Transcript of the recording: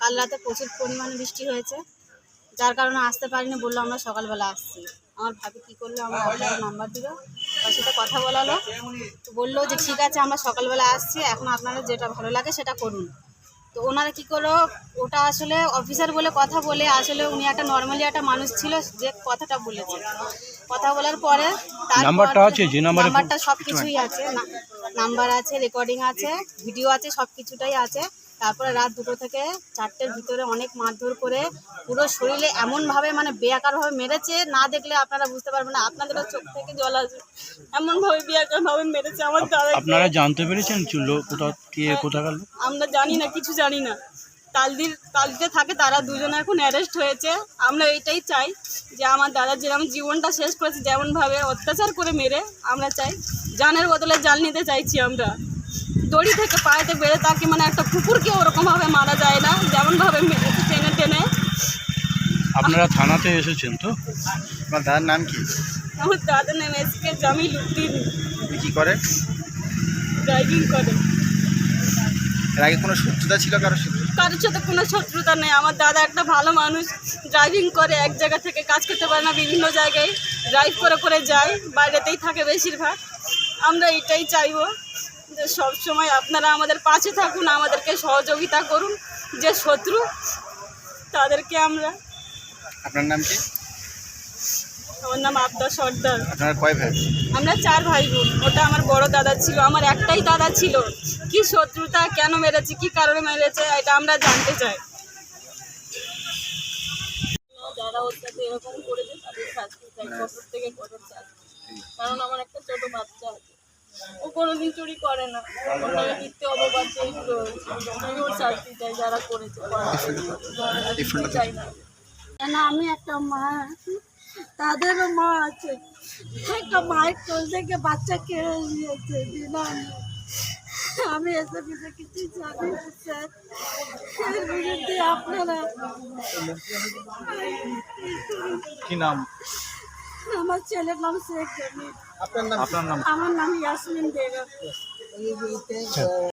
কাল রাতে প্রচুর পরিমাণে বৃষ্টি হয়েছে, যার কারণে আসতে পারিনি। বললো আমরা সকালবেলা আসছি। আমার ভাবি কী করলো, আমার আপনার নাম্বার দিল, তার সাথে কথা বলালো, তো বললো যে ঠিক আছে আমরা সকালবেলা আসছি, এখন আপনারা যেটা ভালো লাগে সেটা করুন। তো ওনারা কী করো, ওটা আসলে অফিসার বলে কথা বলে, আসলে উনি একটা নর্মালি একটা মানুষ ছিল যে কথাটা বলেছে। কথা বলার পরে নাম্বারটা সব কিছুই আছে, নাম্বার আছে, রেকর্ডিং আছে, ভিডিও আছে, সব কিছুটাই আছে। তারপরে রাত 2টো থেকে 4টের ভিতরে অনেক মারধর করে পুরো শরীরে এমনভাবে মানে বেয়াকারভাবে মেরেছে, না দেখলে আপনারা বুঝতে পারবেন না, আপনাদেরও চোখ থেকে জল আসবে। এমনভাবে বেয়াকারভাবে মেরেছে আমার দাদা। আপনারা জানতে পেরেছেন কোথা গেল? আমরা জানি না, কিছু জানি না। তালদিতে থাকে তারা দুজনে এখন অ্যারেস্ট হয়েছে। আমরা এইটাই চাই যে আমার দাদা যেরকম জীবনটা শেষ করেছে, যেমনভাবে অত্যাচার করে মেরে, আমরা চাই জানের বদলে জাল নিতে চাইছি আমরা। দড়ি থেকে পায়েতে বেড়ে তাকে মানে একটা কুকুরকে ওরকমভাবে মারা যায় না, যেমনভাবে মেরেছে টেনে টেনে। আপনারা থানাতে এসেছেন তো? আপনার দাদার নাম কি? আমার দাদার নাম এসকে জামিল উদ্দিন। কি করে? ড্রাইভিং করে। এর আগে কোনো শত্রুতা ছিল কারোর সাথে? কারোর সাথে কোনো শত্রুতা নেই। আমার দাদা একটা ভালো মানুষ, ড্রাইভিং করে, এক জায়গা থেকে কাজ করতে পারে না, বিভিন্ন জায়গায় ড্রাইভ করে করে যায়, বাইরেতেই থাকে বেশিরভাগ। আমরা এটাই চাইবো যে সবসময় আপনারা আমাদের পাশে থাকুন, আমাদেরকে সহযোগিতা করুন। যে শত্রু তাদেরকে আমরা। আপনার নাম কি? আমার নাম আবদা সর্দার। আপনার কয় ভাই? আমরা 4 ভাই বোন। ওটা আমার বড় দাদা ছিল, আমার একটাই দাদা ছিল। কি শত্রুতা, কেন মেরেছে, কি কারণে মেরেছে, এটা আমরা জানতে চাই। যারা ওর সাথে এরকম করেছে তাদের শাস্তি চাই, কঠোর থেকে কঠোর শাস্তি। কারণ আমার একটা ছোট বাচ্চা আছে, ও কোনোদিন চুরি করে না, মিথ্যে অপবাদ এইগুলো ওর শাস্তি চাই যারা করেছে। চাই না। আমি একটা মা, তাদেরও মা আছে, একটা মায়ের কোল থেকে বাচ্চা কেড়ে নিয়েছে বিনা। আমি এসব কিছু জানি না স্যার, এর বিরুদ্ধে আপনারা। কি নাম? আমার ছেলের নাম শেখ জামিল। আপনার নাম? আমার নাম ইয়াসমিন বেগম।